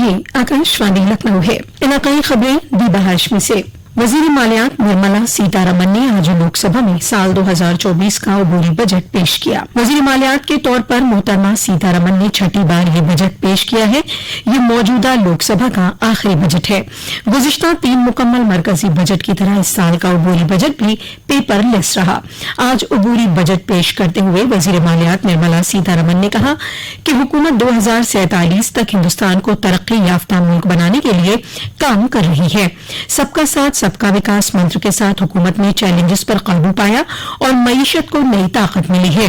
ये आकाशवाणी लखनऊ है। इलाकाई खबरें दीबा हाशमी से। वजीर मालियात निर्मला सीतारमन ने आज लोकसभा में साल 2024 का अबूरी बजट पेश किया। वजीर मालियात के तौर पर मोहतरमा सीतारमन ने छठी बार ये बजट पेश किया है। ये मौजूदा लोकसभा का आखिरी बजट है। गुज़िश्ता 3 मुकम्मल मरकजी बजट की तरह इस साल का अबूरी बजट भी पेपरलेस रहा। आज अबूरी बजट पेश करते हुए वजीर मालियात निर्मला सीतारमन ने कहा कि हुकूमत 2047 तक हिंदुस्तान को तरक्की याफ्ता मुल्क बनाने के लिए काम कर रही है। सबका साथ सबका विकास मंत्र के साथ हुकूमत ने चैलेंजेस पर काबू पाया और मईशत को नई ताकत मिली है।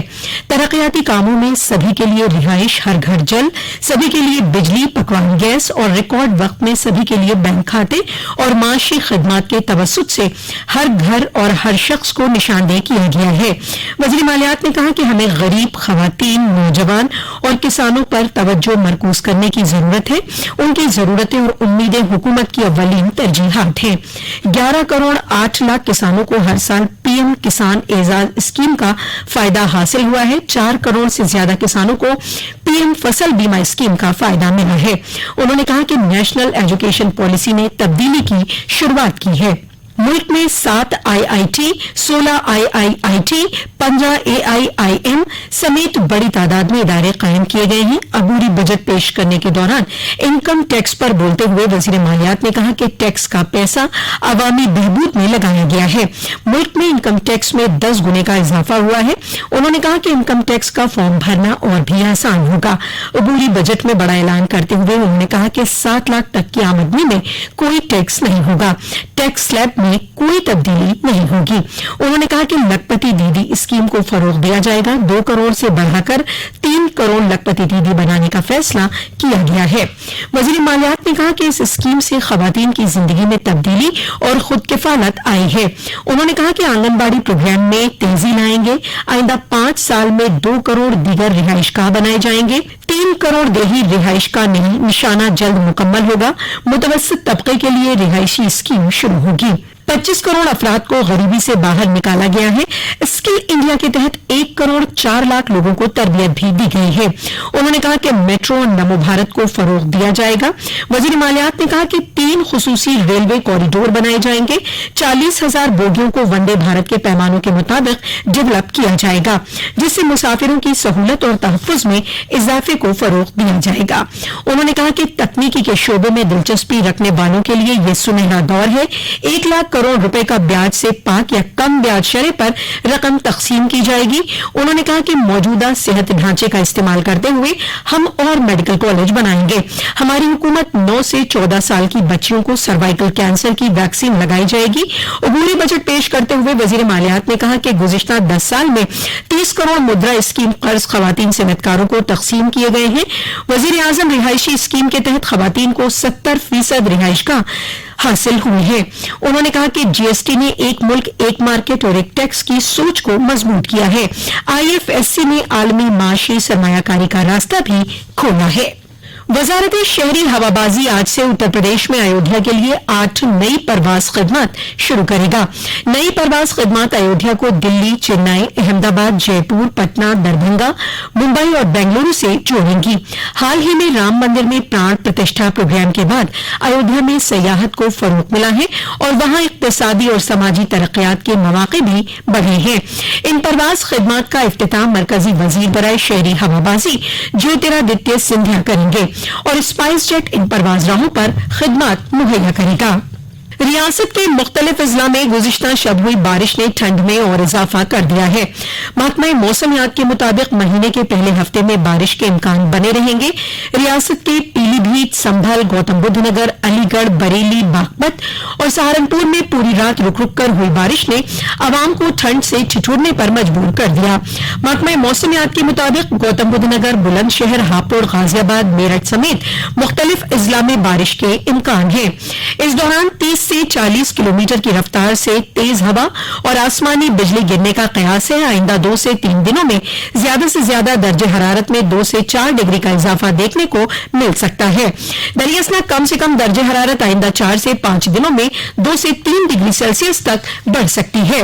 तरक्याती कामों में सभी के लिए रिहाइश, हर घर जल, सभी के लिए बिजली, पकवान गैस और रिकॉर्ड वक्त में सभी के लिए बैंक खाते और माशी खदमात के तवस्सुत से हर घर और हर शख्स को निशानदेह किया गया है। वज़ीर मालियात ने कहा कि हमें गरीब, खवातीन, नौजवान और किसानों पर तवज्जो मरकूज करने की जरूरत है। उनकी जरूरतें और उम्मीदें हुकूमत की अव्वलीन तरजीहात हैं। 11 करोड़ 8 लाख किसानों को हर साल पीएम किसान एजाज स्कीम का फायदा हासिल हुआ है। 4 करोड़ से ज्यादा किसानों को पीएम फसल बीमा स्कीम का फायदा मिला है। उन्होंने कहा कि नेशनल एजुकेशन पॉलिसी ने तब्दीली की शुरुआत की है। मुल्क में 7 IIT, 16 IIIT, 15 AIIM समेत बड़ी तादाद में इदारे कायम किए गए हैं। अबूरी बजट पेश करने के दौरान इनकम टैक्स पर बोलते हुए वजीर मालियात ने कहा कि टैक्स का पैसा अवामी बहबूद में लगाया गया है। मुल्क में इनकम टैक्स में 10 गुने का इजाफा हुआ है। उन्होंने कहा कि इनकम टैक्स का फॉर्म भरना और भी आसान होगा। अबूरी बजट में बड़ा ऐलान करते हुए उन्होंने कहा कि 7 लाख तक की आमदनी में कोई टैक्स नहीं होगा। टैक्स स्लैब में कोई तब्दीली नहीं होगी। उन्होंने कहा कि लखपति दीदी स्कीम को फरोग दिया जाएगा। 2 करोड़ से बढ़ाकर 3 करोड़ लखपति दीदी बनाने का फैसला किया गया है। वजीर मालियात ने कहा कि इस स्कीम से खवातीन की जिंदगी में तब्दीली और खुद किफालत आई है। उन्होंने कहा कि आंगनबाड़ी प्रोग्राम में तेजी लाएंगे। आइंदा 5 साल में 2 करोड़ दीगर रिहाइशगाह बनाए जाएंगे। 3 करोड़ देही रिहाइश का निशाना जल्द मुकम्मल होगा। मुतवस्सित तबके के लिए रिहायशी स्कीम शुरू होगी। 25 करोड़ अफराद को गरीबी से बाहर निकाला गया है। स्किल इंडिया के तहत 1 करोड़ 4 लाख लोगों को तरबियत भी दी गई है। उन्होंने कहा कि मेट्रो और नमो भारत को फरोग दिया जाएगा। वजीर मालियात ने कहा कि 3 खुसूसी रेलवे कॉरिडोर बनाए जाएंगे। 40,000 बोगियों को वंदे भारत के पैमानों के मुताबिक डेवलप किया जाएगा, जिससे मुसाफिरों की सहूलत और तहफ़्फ़ुज़ में इजाफे को फरोग दिया जाएगा। उन्होंने कहा कि तकनीकी के शोबे में दिलचस्पी रखने वालों के लिए यह सुनहरा दौर है। 1 लाख करोड़ रुपए का ब्याज से पाक या कम ब्याज शरह पर रकम तकसीम की जाएगी। उन्होंने कहा कि मौजूदा सेहत ढांचे का इस्तेमाल करते हुए हम और मेडिकल कॉलेज बनाएंगे। हमारी हुकूमत 9 से 14 साल की बच्चियों को सर्वाइकल कैंसर की वैक्सीन लगाई जाएगी। अबूरी बजट पेश करते हुए वजीर मालियात ने कहा कि गुज़िश्ता 10 साल में 30 करोड़ मुद्रा स्कीम कर्ज खवातीन सनतकारों को तकसीम किए गए हैं। वजीर आजम रिहायशी स्कीम के तहत खवातीन को 70% रिहाइशगाह हासिल हुई है। उन्होंने कहा कि जीएसटी ने एक मुल्क एक मार्केट और एक टैक्स की सोच को मजबूत किया है। IFSC ने आलमी माशी सरमायाकारी का रास्ता भी खोला है। वजारत शहरी हवाबाजी आज से उत्तर प्रदेश में अयोध्या के लिए 8 नई परवाज खिदमत शुरू करेगा। नई परवाज खिदमत अयोध्या को दिल्ली, चेन्नई, अहमदाबाद, जयपुर, पटना, दरभंगा, मुंबई और बेंगलुरु से जोड़ेंगी। हाल ही में राम मंदिर में प्राण प्रतिष्ठा प्रोग्राम के बाद अयोध्या में सयाहत को फरोग मिला है और वहां इक्तिसादी और समाजी तरक्यात के मौके भी बढ़े हैं। इन परवाज खिदमत का इफ्तिताम मरकजी वजीर बराए शहरी हवाबाजी ज्योतिरादित्य सिंधिया करेंगे और स्पाइस जेट इन परवाज राहों पर खिदमत मुहैया करेगा। रियासत के मुख्तलिफ अजला में गुज़िश्ता शब हुई बारिश ने ठंड में और इजाफा कर दिया है। महकमा मौसमियात के मुताबिक महीने के पहले हफ्ते में बारिश के इम्कान बने रहेंगे। रियासत के पीलीभीत, संभल, गौतम बुद्ध नगर, अलीगढ़, बरेली, बागपत और सहारनपुर में पूरी रात रुक रुक कर हुई बारिश ने आवाम को ठंड से ठिठुरने पर मजबूर कर दिया। महकमा मौसमियात के मुताबिक गौतम बुद्ध नगर, बुलंदशहर, हापुड़, गाजियाबाद, मेरठ समेत मुख्तलिफ अजला में बारिश के इम्कान है। इस दौरान 30 से 40 किलोमीटर की रफ्तार से तेज हवा और आसमानी बिजली गिरने का कयास है। आइंदा 2 से 3 दिनों में ज्यादा से ज्यादा दर्जे हरारत में 2 से 4 डिग्री का इजाफा देखने को मिल सकता है। दरियासना कम से कम दर्जे हरारत आइंदा 4 से 5 दिनों में 2 से 3 डिग्री सेल्सियस तक बढ़ सकती है।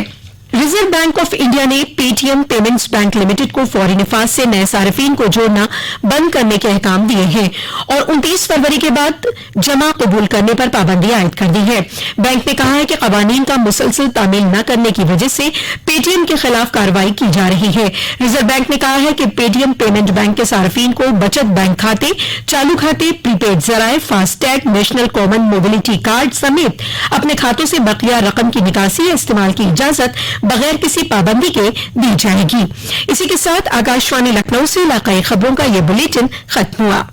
रिजर्व बैंक ऑफ इंडिया ने पेटीएम पेमेंट्स बैंक लिमिटेड को फौरी नफाज से नए सार्फिन को जोड़ना बंद करने के अहकाम दिए हैं और 29 फरवरी के बाद जमा कबूल करने पर पाबंदी आयद कर दी है। बैंक ने कहा है कि कवानीन का मुसलसल तामील न करने की वजह से पेटीएम के खिलाफ कार्रवाई की जा रही है। रिजर्व बैंक ने कहा है कि पेटीएम पेमेंट बैंक के सार्फिन को बचत बैंक खाते, चालू खाते, प्रीपेड जराए, FASTag, national common mobility card समेत अपने खातों से बकिया रकम की निकासी या इस्तेमाल की इजाजत बगैर किसी पाबंदी के दी जाएगी। इसी के साथ आकाशवाणी लखनऊ से इलाकाई खबरों का ये बुलेटिन खत्म हुआ।